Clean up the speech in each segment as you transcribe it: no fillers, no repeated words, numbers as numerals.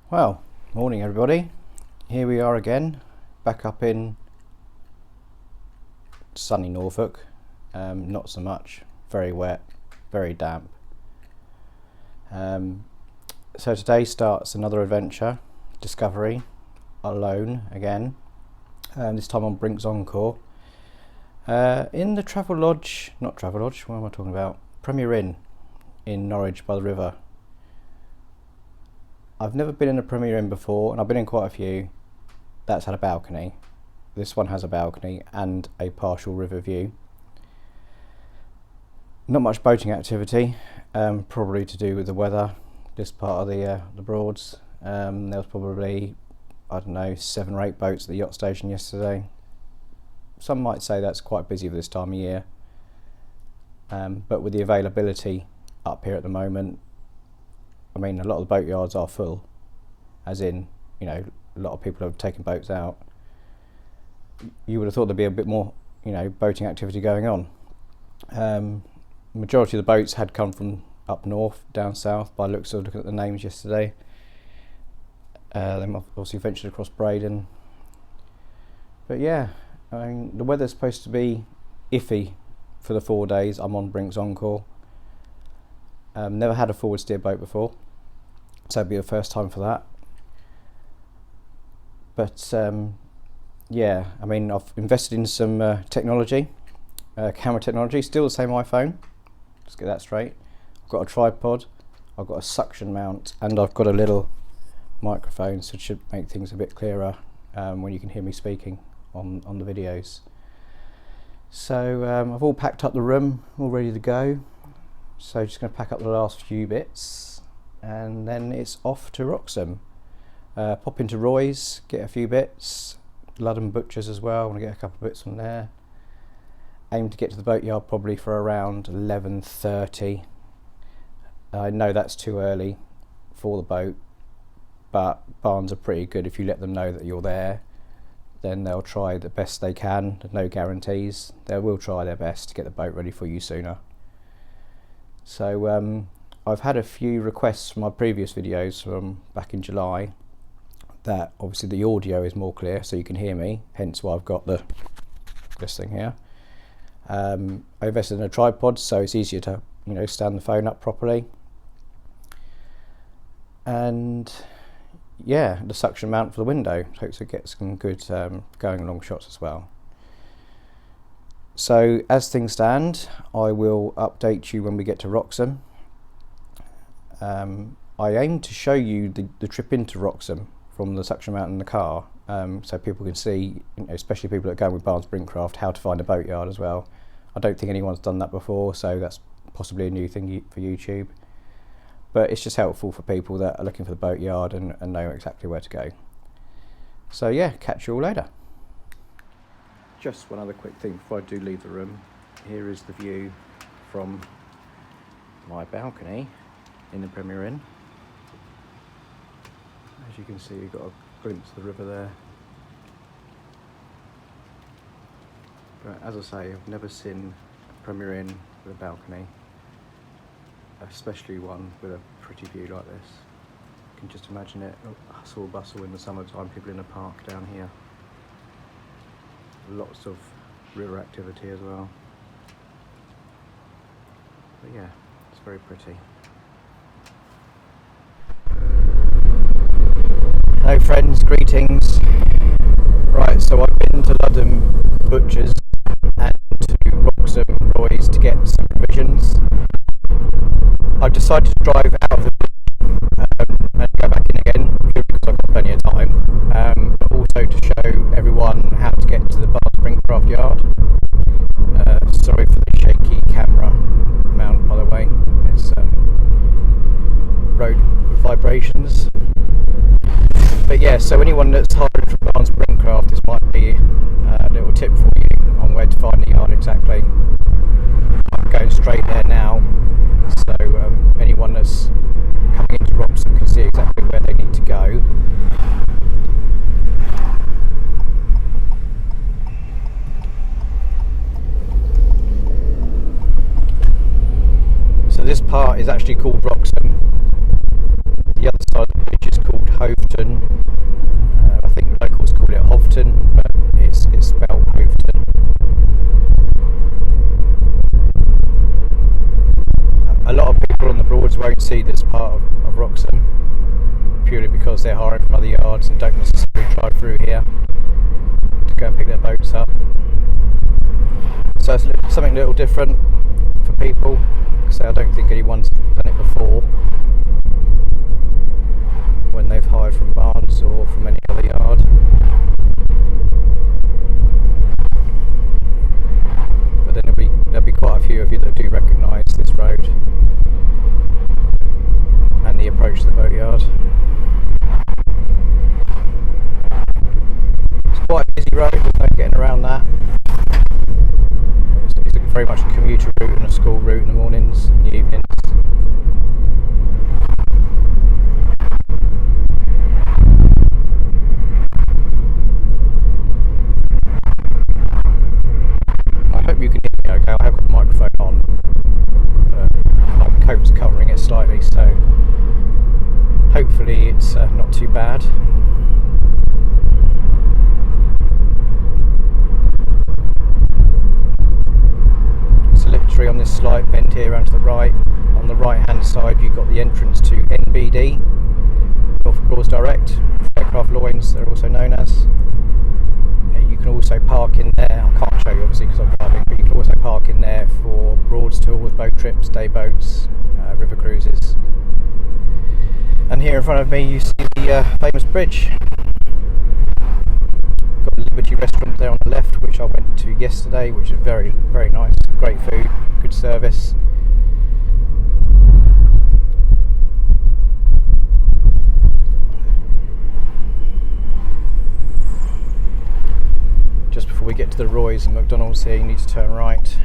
Well, morning everybody. Here we are again, back up in sunny Norfolk. Not so much, very wet, very damp. So today starts another adventure, discovery, alone again. This time on Brinks Encore. In the Travel Lodge, not Travel Lodge, what am I talking about? Premier Inn in Norwich by the river. I've never been in a Premier Inn before, and I've been in quite a few that's had a balcony. This one has a balcony and a partial river view. Not much boating activity, probably to do with the weather. This part of the Broads, there was probably, I don't know, 7 or 8 boats at the yacht station yesterday. Some might say that's quite busy for this time of year, but with the availability up here at the moment, I mean, a lot of the boatyards are full, as in, you know, a lot of people have taken boats out. You would have thought there'd be a bit more, you know, boating activity going on. Majority of the boats had come from up north, down south, by looks of looking at the names yesterday. They obviously ventured across Braden. But yeah, I mean, the weather's supposed to be iffy for the 4 days I'm on Brinks Encore. Never had a forward steer boat before, so it'll be the first time for that. But yeah, I mean, I've invested in some technology, camera technology, still the same iPhone, let's get that straight. I've got a tripod, I've got a suction mount, and I've got a little microphone, so it should make things a bit clearer when you can hear me speaking on the videos. So I've all packed up the room, all ready to go. So just going to pack up the last few bits, and then it's off to Wroxham. Pop into Roy's, get a few bits, Ludden Butchers as well, I want to get a couple of bits from there. Aim to get to the boatyard probably for around 11:30. I know that's too early for the boat, but Barnes are pretty good. If you let them know that you're there, then they'll try the best they can. There's no guarantees. They will try their best to get the boat ready for you sooner. So I've had a few requests from my previous videos from back in July that obviously the audio is more clear so you can hear me, hence why I've got this thing here. I invested in a tripod so it's easier to, you know, stand the phone up properly. And yeah, the suction mount for the window, hopes it gets some good going along shots as well. So as things stand, I will update you when we get to Wroxham. I aim to show you the trip into Wroxham from the suction mount in the car, so people can see, you know, especially people that are going with Barnes Brinkcraft, how to find a boatyard as well. I don't think anyone's done that before, so that's possibly a new thing for YouTube. But it's just helpful for people that are looking for the boatyard and know exactly where to go. So yeah, catch you all later. Just one other quick thing before I do leave the room. Here is the view from my balcony in the Premier Inn. As you can see, you've got a glimpse of the river there. But as I say, I've never seen a Premier Inn with a balcony, especially one with a pretty view like this. You can just imagine it, hustle bustle in the summertime, people in the park down here. Lots of river activity as well. But yeah, it's very pretty. Hello friends, greetings. Right, so I've been to Ludden Butchers and to Wroxham Roy's to get some provisions. I've decided to drive out of the and go back in again, purely because I've got plenty of time, but also to show everyone how to get to the Barnspring Craft yard. Sorry for the shaky camera mount, by the way, it's road vibrations. But yeah, so anyone that's hired from Barnes Brinkcraft, this might be a little tip for you on where to find the yard exactly. I'm going straight there now, so anyone that's coming into Wroxham can see exactly where they need to go. So this part is actually called Wroxham. The other side of the bridge is called Hove see this part of Wroxham purely because they're hiring from other yards and don't necessarily drive through here to go and pick their boats up. So it's something a little different for people, because I don't think anyone's done it before when they've hired from Barnes or from any other yard. But then there'll be quite a few of you that do recognise this road and the approach to the boatyard. It's quite a busy road, there's no getting around that. It's very much a commuter route and a school route in the mornings and the evenings. I hope you can hear me okay. I have got the microphone on, but my coat's covering it slightly, so hopefully it's not too bad. On this slight bend here around to the right. On the right hand side you've got the entrance to NBD, Norfolk Broads Direct, Aircraft Loins they're also known as. You can also park in there, I can't show you obviously because I'm driving, but you can also park in there for Broads tours, boat trips, day boats, river cruises. And here in front of me you see the famous bridge. Got a Liberty restaurant there on the left, which I went to yesterday, which is very, very nice. Great food, good service. Just before we get to the Roy's and McDonald's here, you need to turn right.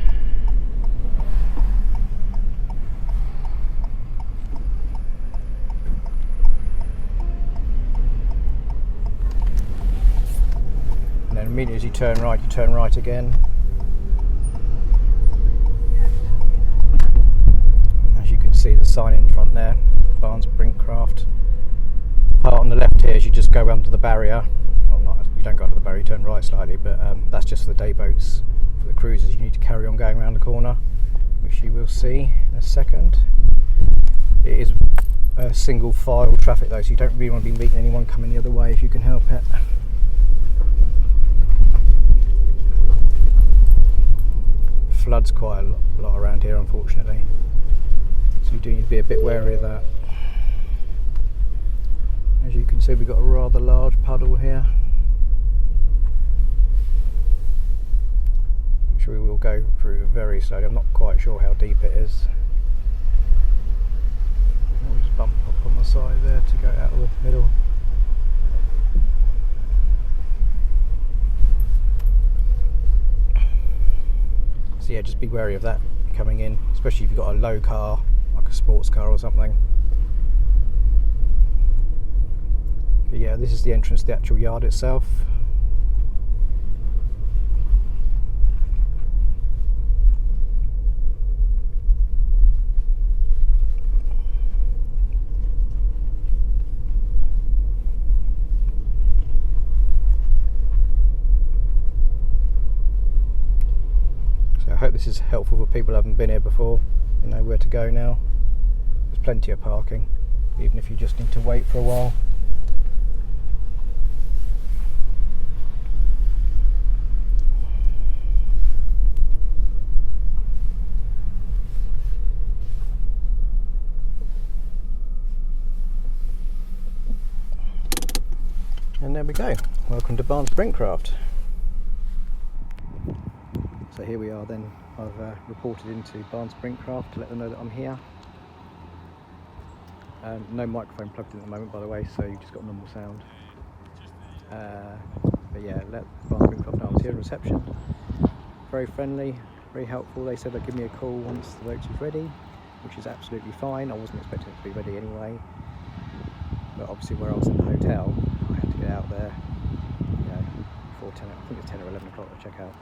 And then immediately as you turn right again. See the sign in front there, Barnes Brinkcraft. Part on the left here is you just go under the barrier. Well, you don't go under the barrier, you turn right slightly, but that's just for the day boats. For the cruisers you need to carry on going around the corner, which you will see in a second. It is single file traffic though, so you don't really want to be meeting anyone coming the other way if you can help it. Floods quite a lot around here unfortunately. You do need to be a bit wary of that. As you can see, we've got a rather large puddle here, which we will go through very slowly. I'm not quite sure how deep it is. I'll just bump up on the side there to go out of the middle. So yeah, just be wary of that coming in, especially if you've got a low car, like a sports car or something. But yeah, this is the entrance to the actual yard itself. So I hope this is helpful for people who haven't been here before. You know where to go now. There's plenty of parking, even if you just need to wait for a while. And there we go. Welcome to Barnes Brinkcraft. So here we are then. I've reported into Barnes Brinkcraft to let them know that I'm here. No microphone plugged in at the moment, by the way, so you've just got normal sound. But yeah, let Barnes Brinkcraft know I was here at reception. Very friendly, very helpful. They said they'd give me a call once the boat was ready, which is absolutely fine. I wasn't expecting it to be ready anyway. But obviously where I was in the hotel, I had to get out there, you know, before 10, I think it's 10 or 11 o'clock to check out.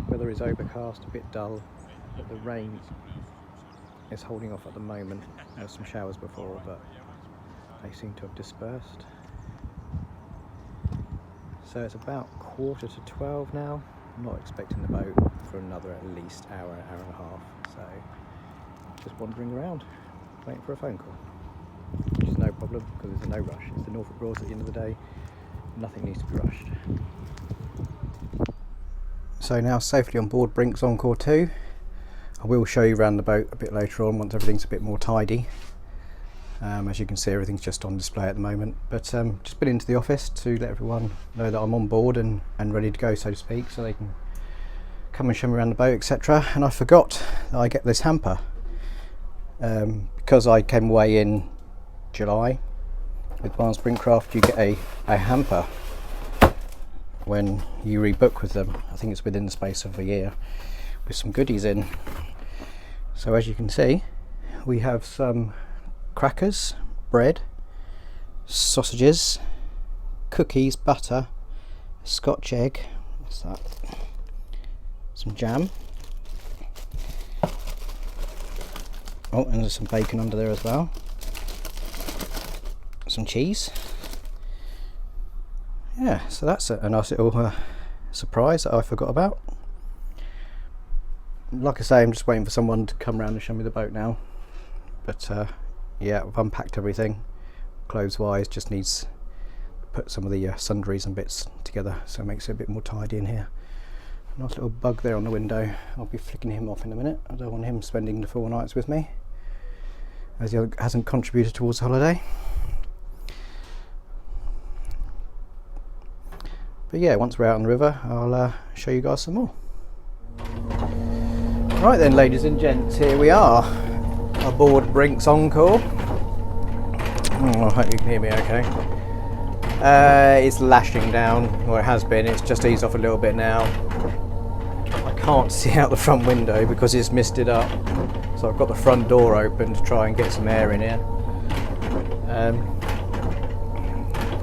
Weather is overcast, a bit dull, but the rain is holding off at the moment. There were some showers before, but they seem to have dispersed. So it's about 11:45 now. I'm not expecting the boat for another at least hour and a half, so just wandering around waiting for a phone call, which is no problem because there's no rush. It's the Norfolk Broads at the end of the day, nothing needs to be rushed. So now safely on board Brinks Encore 2. I will show you around the boat a bit later on once everything's a bit more tidy. As you can see, everything's just on display at the moment, but just been into the office to let everyone know that I'm on board and ready to go, so to speak, so they can come and show me around the boat, etc. And I forgot that I get this hamper because I came away in July with Barnes Brinkcraft. You get a hamper when you rebook with them. I think it's within the space of a year, with some goodies in. So as you can see, we have some crackers, bread, sausages, cookies, butter, Scotch egg, what's that, some jam, oh, and there's some bacon under there as well, some cheese. Yeah, so that's a nice little surprise that I forgot about. Like I say, I'm just waiting for someone to come around and show me the boat now, but yeah, I've unpacked everything clothes wise, just needs to put some of the sundries and bits together so it makes it a bit more tidy in here. Nice little bug there on the window. I'll be flicking him off in a minute. I don't want him spending the 4 nights with me, as he hasn't contributed towards the holiday. But yeah, once we're out on the river, I'll show you guys some more. Right then, ladies and gents, here we are aboard Brinks Encore. Oh, I hope you can hear me okay. It's lashing down, or it has been. It's just eased off a little bit now. I can't see out the front window because it's misted up, so I've got the front door open to try and get some air in here.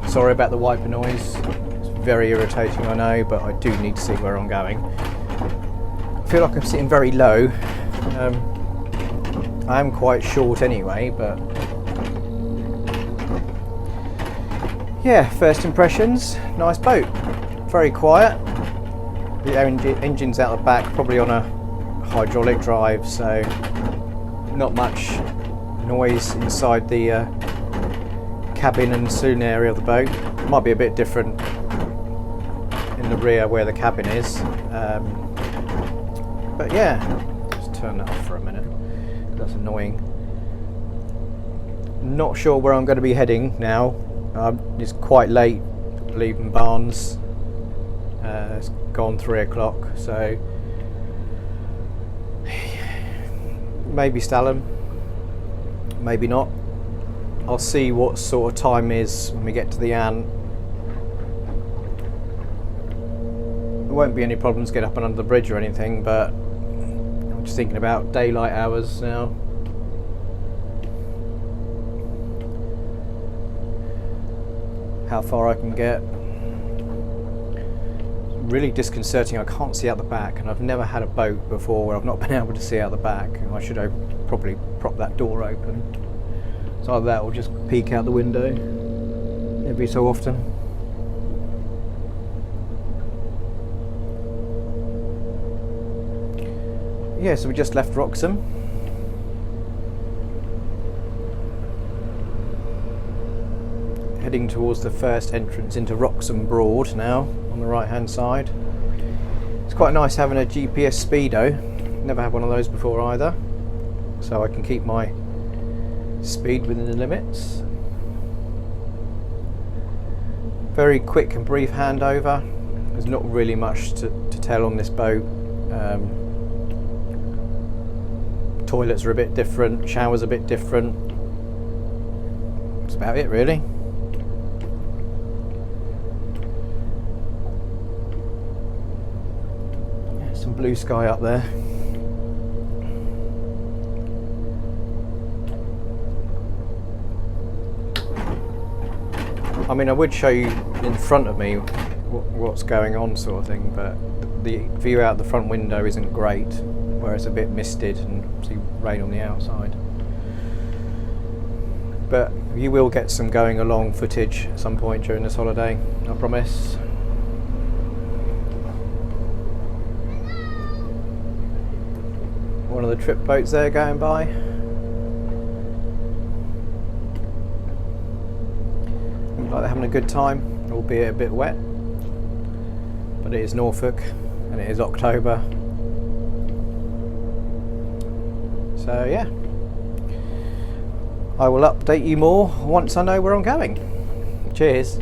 Sorry about the wiper noise. It's very irritating, I know, but I do need to see where I'm going. I feel like I'm sitting very low. I am quite short anyway, but yeah, first impressions, nice boat, very quiet. The engine's out the back, probably on a hydraulic drive, so not much noise inside the cabin and saloon area of the boat. Might be a bit different in the rear where the cabin is, but yeah, just turn that off for a minute. That's annoying. Not sure where I'm going to be heading now. It's quite late leaving Barnes. It's gone 3 o'clock, so maybe Stalham, maybe not. I'll see what sort of time is when we get to the Ant. There won't be any problems getting up and under the bridge or anything, but I'm just thinking about daylight hours now. How far I can get. It's really disconcerting. I can't see out the back, and I've never had a boat before where I've not been able to see out the back. And I should have probably propped that door open. So either that or just peek out the window every so often. Yeah, so we just left Wroxham. Heading towards the first entrance into Wroxham Broad now, on the right hand side. It's quite nice having a GPS speedo. Never had one of those before either, so I can keep my speed within the limits. Very quick and brief handover. There's not really much to tell on this boat. Toilets are a bit different, showers a bit different. That's about it really. Yeah, some blue sky up there. I mean, I would show you in front of me what's going on sort of thing, but the view out the front window isn't great, where it's a bit misted and see rain on the outside. But you will get some going along footage at some point during this holiday, I promise. one of the trip boats there going by. Look like they're having a good time, albeit a bit wet. But it is Norfolk and it is October. So yeah, I will update you more once I know where I'm going. Cheers.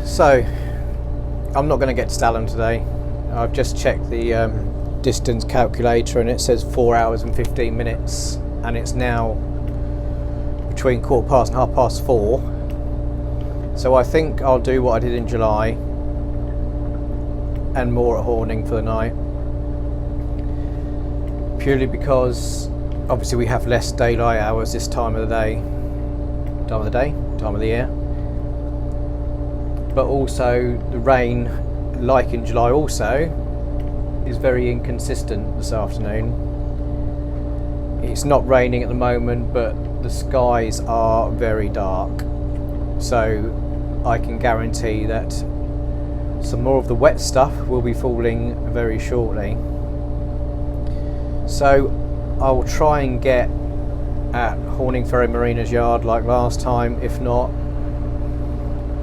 So I'm not going to get to Stalham today. I've just checked the distance calculator and it says 4 hours and 15 minutes and it's now between 4:15 and 4:30. So I think I'll do what I did in July and more at Horning for the night. purely because obviously we have less daylight hours this time of the year, but also the rain, like in July also, is very inconsistent this afternoon. It's not raining at the moment, but the skies are very dark, so I can guarantee that some more of the wet stuff will be falling very shortly. So I'll try and get at Ferry Marina's yard like last time. If not,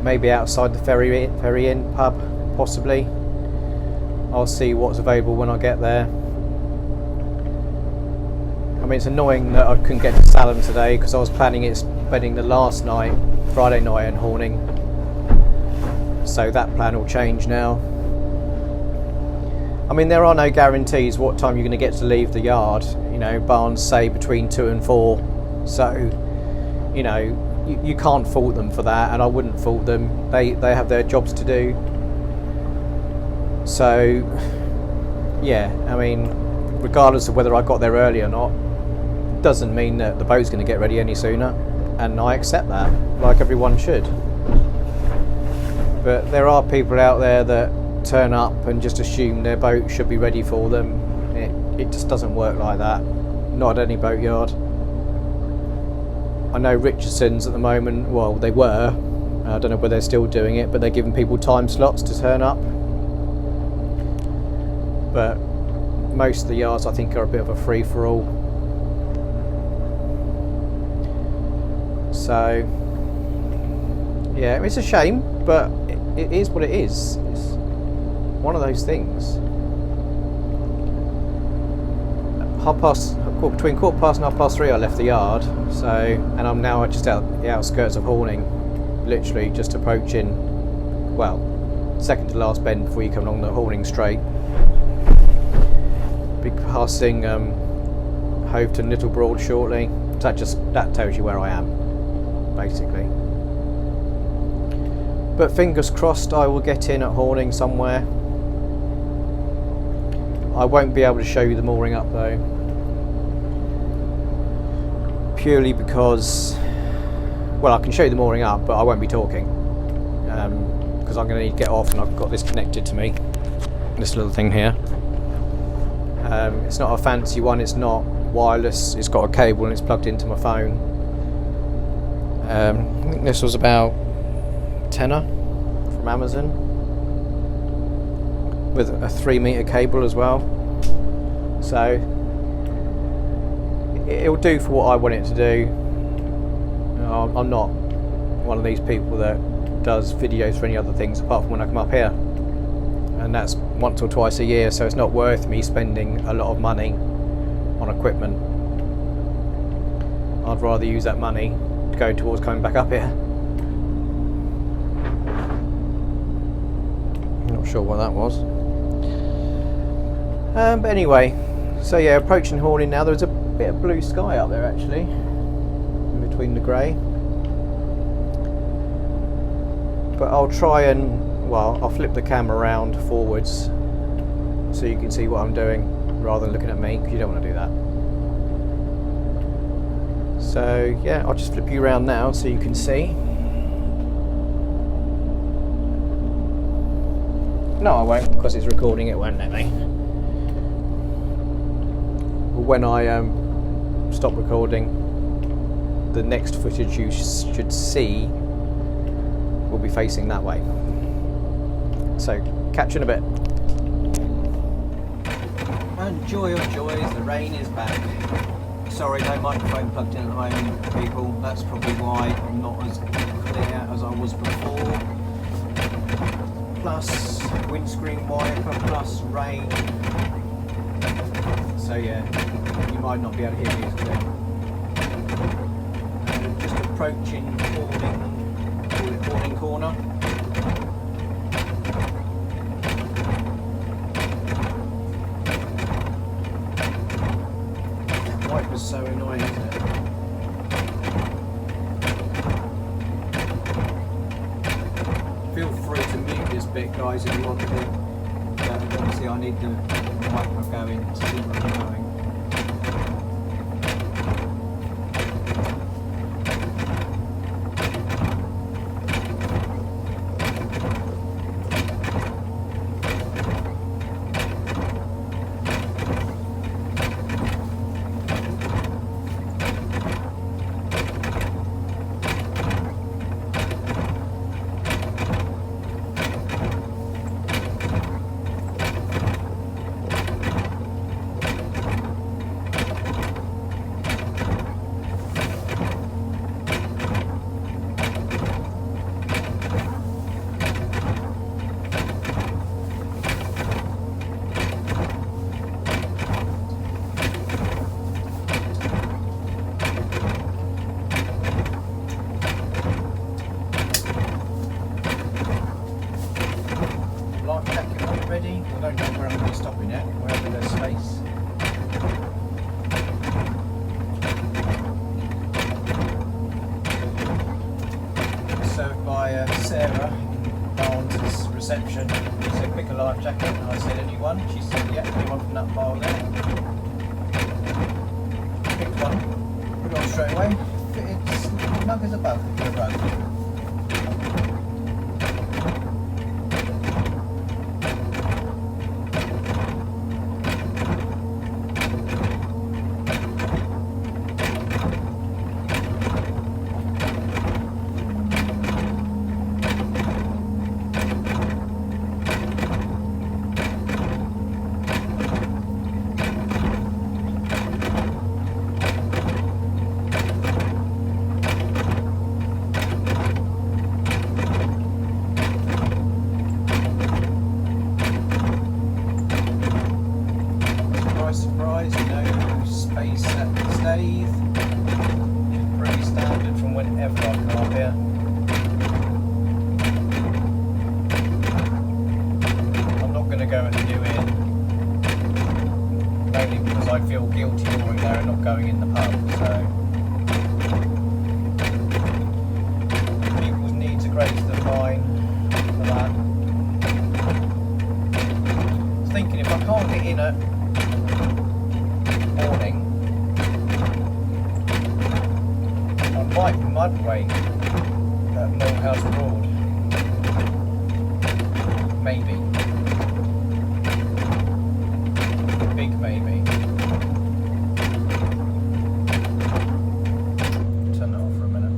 maybe outside the Ferry Inn pub, possibly. I'll see what's available when I get there. I mean, it's annoying that I couldn't get to Salem today because I was planning it spending the last night, Friday night, in Horny. So that plan will change now. I mean, there are no guarantees what time you're going to get to leave the yard. You know, Barnes say between 2 and 4. So, you know, you can't fault them for that, and I wouldn't fault them. They have their jobs to do. So, yeah, I mean, regardless of whether I got there early or not, doesn't mean that the boat's going to get ready any sooner, and I accept that, like everyone should. But there are people out there that turn up and just assume their boat should be ready for them. It just doesn't work like that, not at any boatyard. I know Richardson's at the moment, well, they were, I don't know whether they're still doing it, but they're giving people time slots to turn up. But most of the yards, I think, are a bit of a free-for-all. So, yeah, it's a shame, but it is what it is. It's one of those things. Between 3:15 and 3:30 I left the yard, so, and I'm now just out the outskirts of Horning, literally just approaching, well, second to last bend before you come along the Horning Straight. Be passing Hoveton Little Broad shortly. So that tells you where I am, basically. But fingers crossed I will get in at Horning somewhere. I won't be able to show you the mooring up though, purely because, well, I can show you the mooring up, but I won't be talking because I'm going to need to get off, and I've got this connected to me, this little thing here. It's not a fancy one, it's not wireless, it's got a cable and it's plugged into my phone. I think this was about £10 from Amazon, with a 3-metre cable as well. So it'll do for what I want it to do. I'm not one of these people that does videos for any other things apart from when I come up here, and that's once or twice a year, so it's not worth me spending a lot of money on equipment. I'd rather use that money to go towards coming back up here. I'm not sure what that was. But anyway, so yeah, approaching Horny now. There's a bit of blue sky up there actually, in between the grey. But I'll try and, well, I'll flip the camera around forwards so you can see what I'm doing rather than looking at me, because you don't want to do that. So yeah, I'll just flip you around now so you can see. No, I won't, because it's recording, it won't let me. When I stop recording, the next footage you should see will be facing that way. So, catch you in a bit. And joy of joys, the rain is back. Sorry, no microphone plugged in at home, people. That's probably why I'm not as clear as I was before. Plus windscreen wiper, plus rain. So yeah, you might not be able to hear me as clear. Just approaching Horning Corner. That wiper's so annoying, isn't it? Feel free to mute this bit, guys, if you want to. Obviously I need the wiper going to see where I'm going. where I'm going to be stopping at, wherever there's space. Served by Sarah, Barnes' reception. She said, pick a life jacket, and I said, anyone? She said, yeah, anyone from that pile there. Picked one, put it on straight away, fitted snug as a bug to the rug. Surprise, no space at the stave. Pretty standard from whenever I come up here. I'm not going to go and do it, mainly because I feel guilty going there and not going in the pub, so people's needs are greater than mine for that. I was thinking if I can't get in at morning, I might mud wait at Morehouse Broad. Maybe. Big maybe. Turn that off for a minute.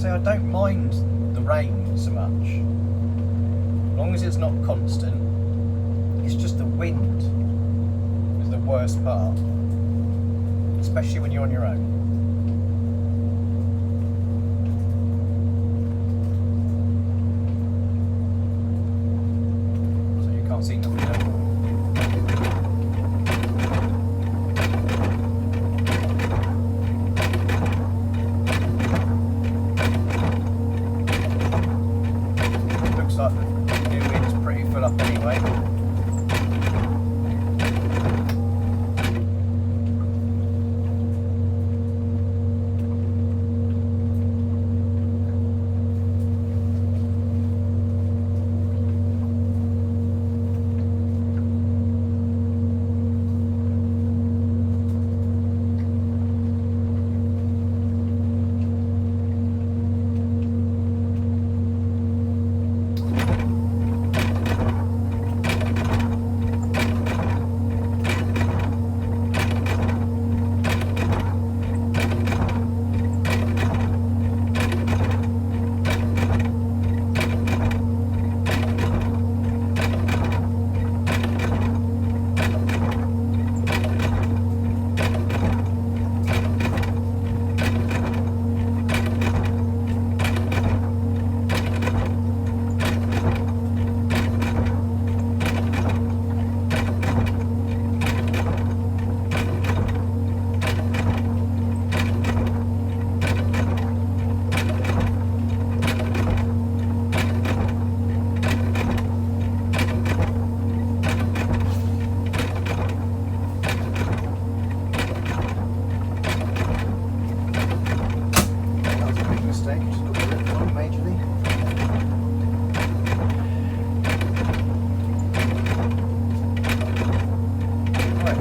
I don't mind the rain so much, as long as it's not constant. It's just the wind is the worst part, especially when you're on your own. So you can't see nothing there. Like the new wind's pretty full up anyway.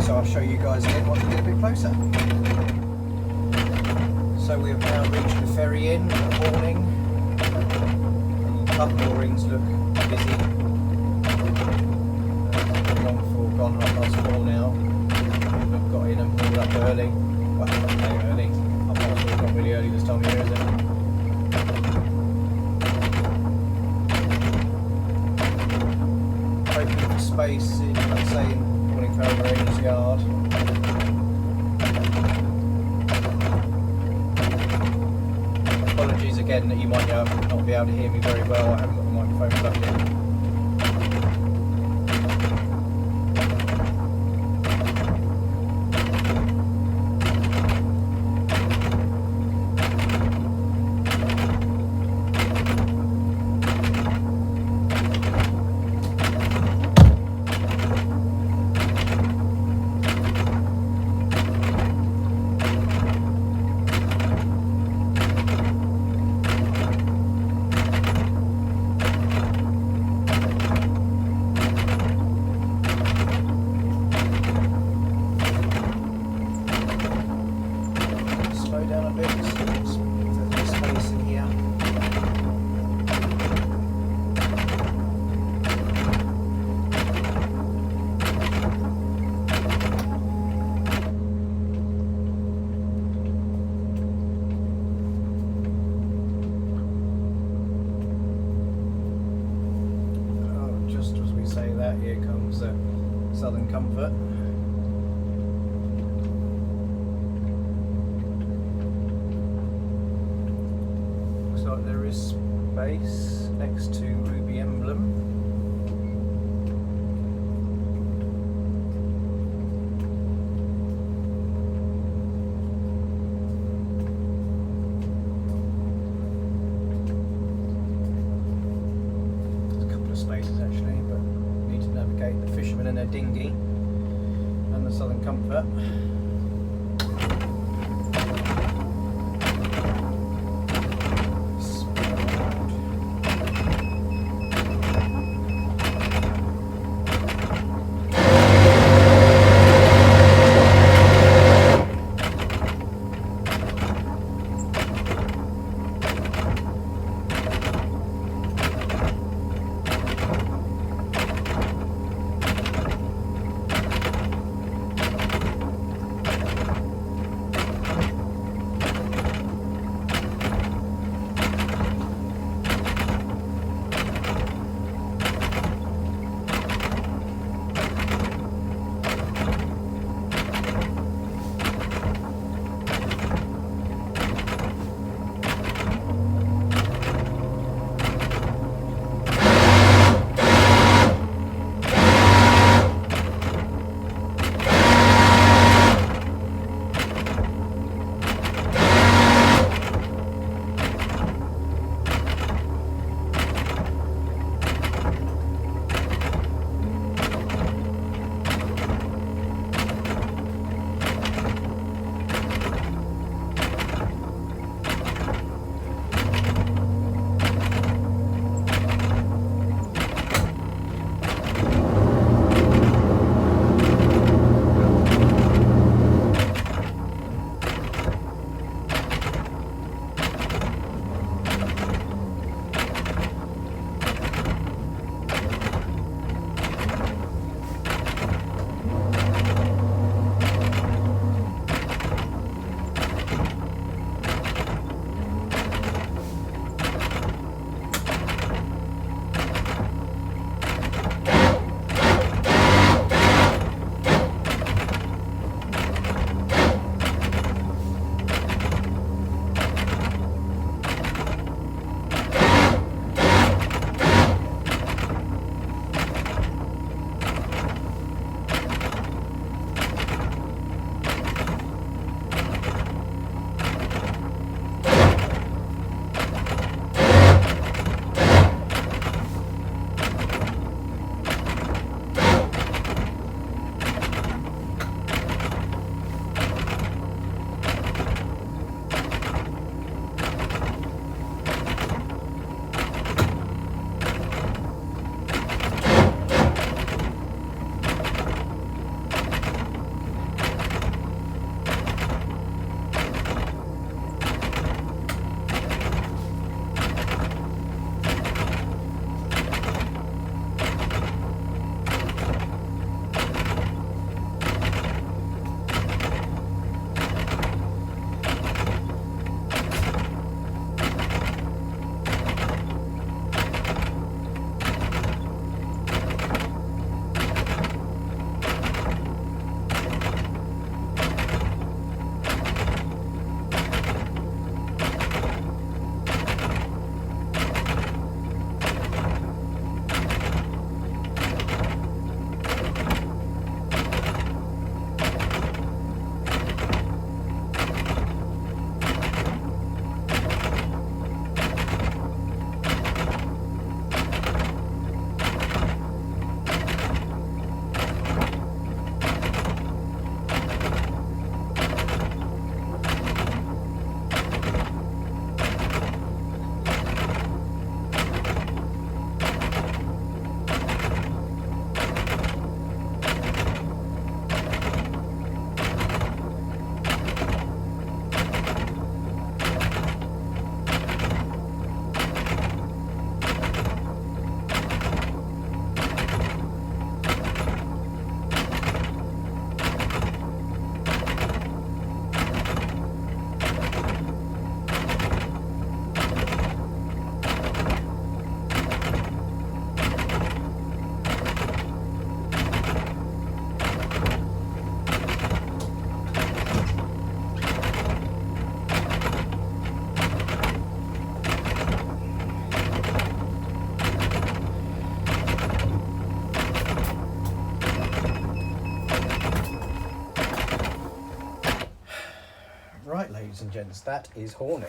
So I'll show you guys again once we get a bit closer. So we have now reached the Ferry Inn in the morning. The pub moorings look busy. Long for gone 4:30 now. We've got in and pulled up early. Well, not very early. Not really early this time of year, is it? Hoping for space in, let's say, in Marina's yard. Apologies again that you might not be able to hear me very well. I haven't got the microphone plugged in. slow down a bit. There's more space in here. Just as we say that, here comes Southern Comfort. Looks like there is space next to Ruby Emblem. Spaces actually, but need to navigate the fishermen and their dinghy and the Southern Comfort. ladies and gents, that is Horny.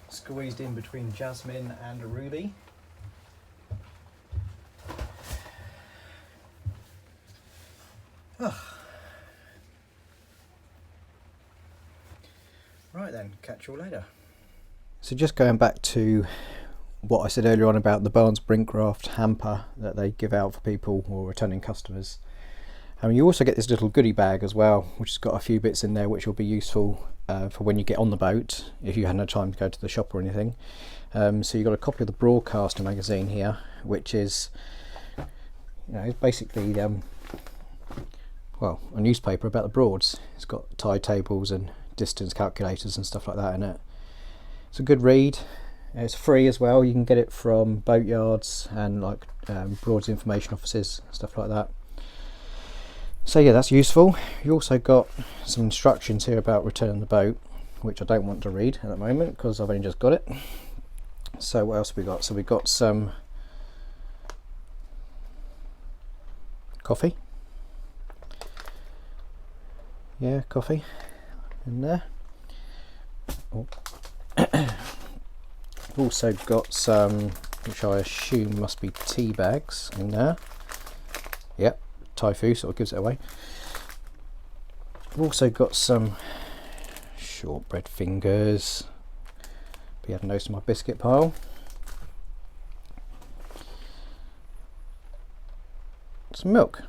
Squeezed in between Jasmine and Ruby. Oh. Right then, catch you all later. So just going back to what I said earlier on about the Barnes Brinkcraft hamper that they give out for people or returning customers. You also get this little goodie bag as well, which has got a few bits in there which will be useful for when you get on the boat, if you had no time to go to the shop or anything. So you've got a copy of the Broadcaster magazine here, which is, it's basically well, a newspaper about the Broads. It's got tide tables and distance calculators and stuff like that in it. It's a good read. It's free as well. You can get it from boatyards and like Broads information offices, stuff like that. So yeah, that's useful. You also got some instructions here about returning the boat, which I don't want to read at the moment because I've only just got it. So what else have we got? So we've got some coffee. Yeah, coffee in there. Oh. Also got some, which I assume must be tea bags in there. Yep. Tofu sort of gives it away. We've also got some shortbread fingers. Be adding those to my biscuit pile. Some milk.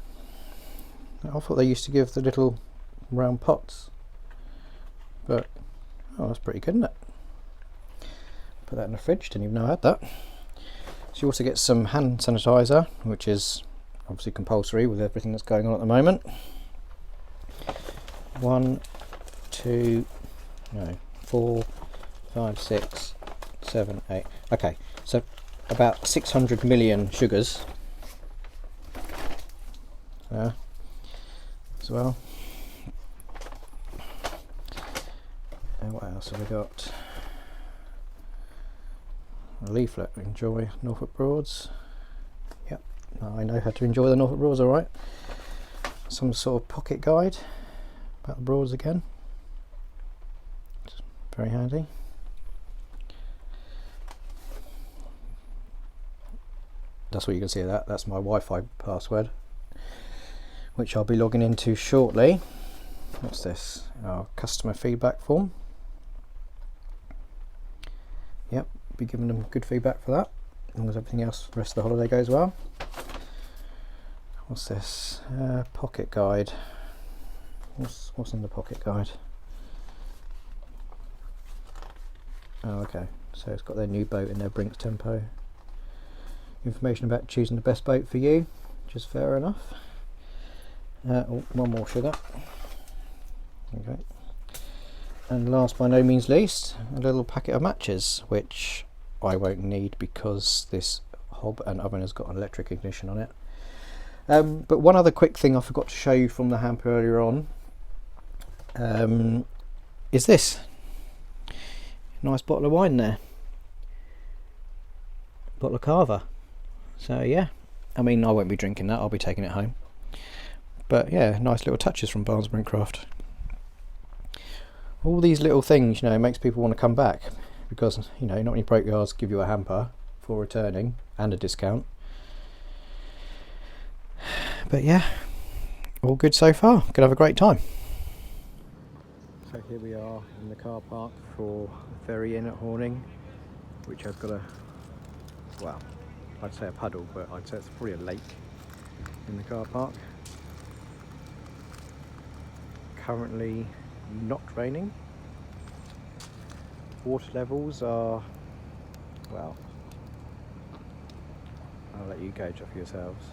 I thought they used to give the little round pots, but oh, that's pretty good, isn't it? Put that in the fridge. Didn't even know I had that. So you also get some hand sanitizer, which is obviously compulsory with everything that's going on at the moment. 4, 5, 6, 7, 8. Okay, so about 600 million sugars there as well. And what else have we got? A leaflet. Enjoy Norfolk Broads. Yep, I know how to enjoy the Norfolk Broads, alright. Some sort of pocket guide about the Broads again. It's very handy. That's what you can see of that. That's my Wi-Fi password, which I'll be logging into shortly. What's this? Our customer feedback form. Yep, be giving them good feedback for that, as long as everything else the rest of the holiday goes well. What's this? Pocket guide. What's in the pocket guide? Oh, okay. So it's got their new boat in their Brinks Tempo. Information about choosing the best boat for you, which is fair enough. Oh, one more sugar. Okay. And last but no means least, a little packet of matches, which I won't need because this hob and oven has got an electric ignition on it. But one other quick thing I forgot to show you from the hamper earlier on is this. Nice bottle of wine there. Bottle of Cava. So yeah, I mean, I won't be drinking that, I'll be taking it home. But yeah, nice little touches from Barnes Brinkcraft. All these little things, it makes people want to come back, because not many boatyards give you a hamper for returning and a discount. But yeah, all good so far. Could have a great time. So here we are in the car park for Ferry Inn at Horny, which has got a, well, I'd say a puddle, but I'd say it's probably a lake in the car park. Currently not raining. Water levels are, well, I'll let you gauge off yourselves.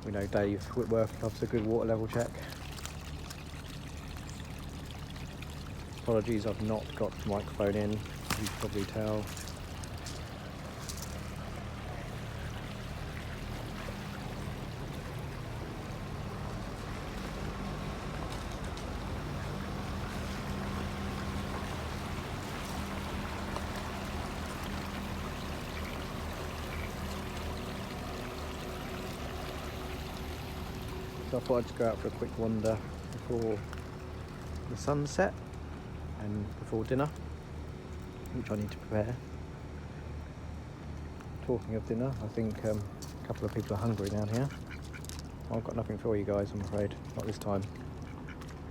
We know Dave Whitworth loves a good water level check. Apologies, I've not got the microphone in, you can probably tell. So I thought I'd just go out for a quick wander before the sunset and before dinner, which I need to prepare. Talking of dinner, I think a couple of people are hungry down here. I've got nothing for you guys, I'm afraid. Not this time.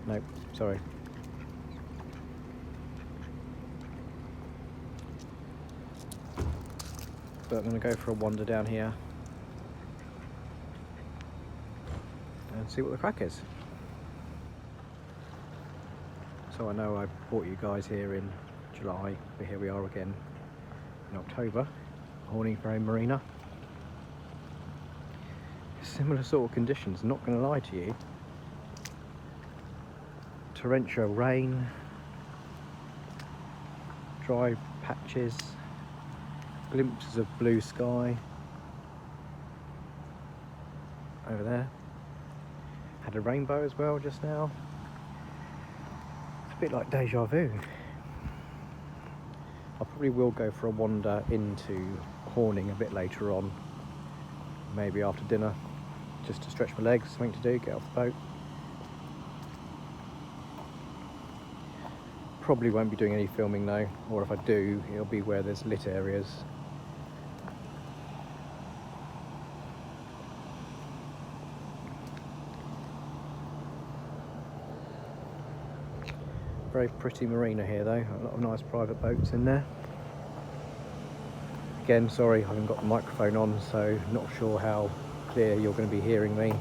Nope, sorry. But I'm going to go for a wander down here and see what the crack is. So I know I brought you guys here in July, but here we are again in October, Horny, Ferry, Marina. Similar sort of conditions, not going to lie to you. Torrential rain, dry patches, glimpses of blue sky over there. Had a rainbow as well just now. It's a bit like deja vu. I probably will go for a wander into Horning a bit later on, maybe after dinner, just to stretch my legs, something to do, get off the boat. Probably won't be doing any filming though, or if I do, it'll be where there's lit areas. Very pretty marina here though, a lot of nice private boats in there. Again, sorry I haven't got the microphone on, so not sure how clear you're going to be hearing me.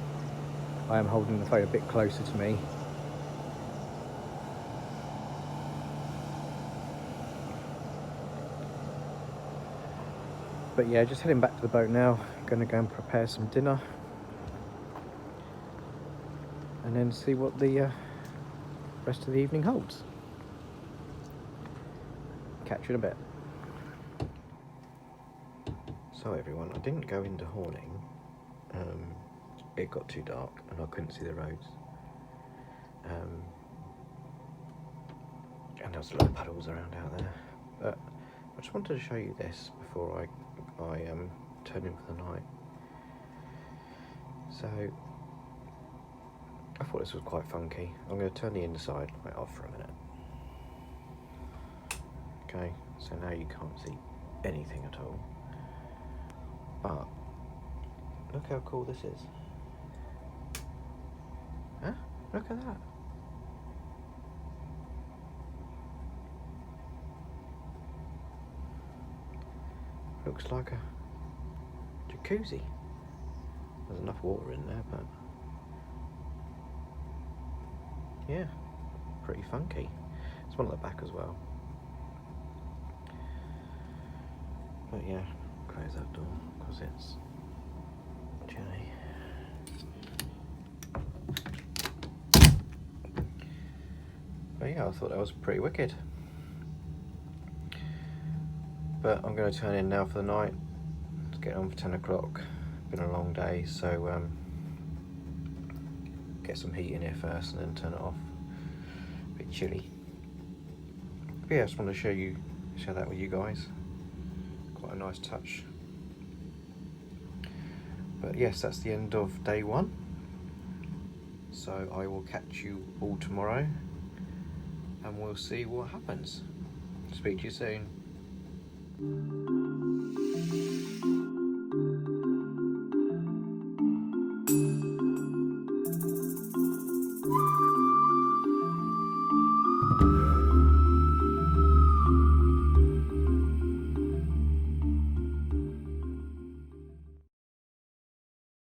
I am holding the phone a bit closer to me. But yeah, just heading back to the boat now. Going to go and prepare some dinner and then see what the rest of the evening holds. Catch you in a bit. So everyone, I didn't go into Horning. It got too dark and I couldn't see the roads. And there was a lot of puddles around out there. But I just wanted to show you this before I turn in for the night. So I thought this was quite funky. I'm going to turn the inside light off for a minute. Okay, so now you can't see anything at all. But look how cool this is. Huh? Look at that. Looks like a jacuzzi. There's enough water in there, but yeah, pretty funky. There's one at the back as well. But yeah, close that door because it's chilly. But yeah, I thought that was pretty wicked. But I'm going to turn in now for the night. It's getting on for 10 o'clock. Been a long day, so get some heat in here first and then turn it off. A bit chilly. But yeah, I just want to share that with you guys. Quite a nice touch. But yes, that's the end of day one. So I will catch you all tomorrow and we'll see what happens. Speak to you soon.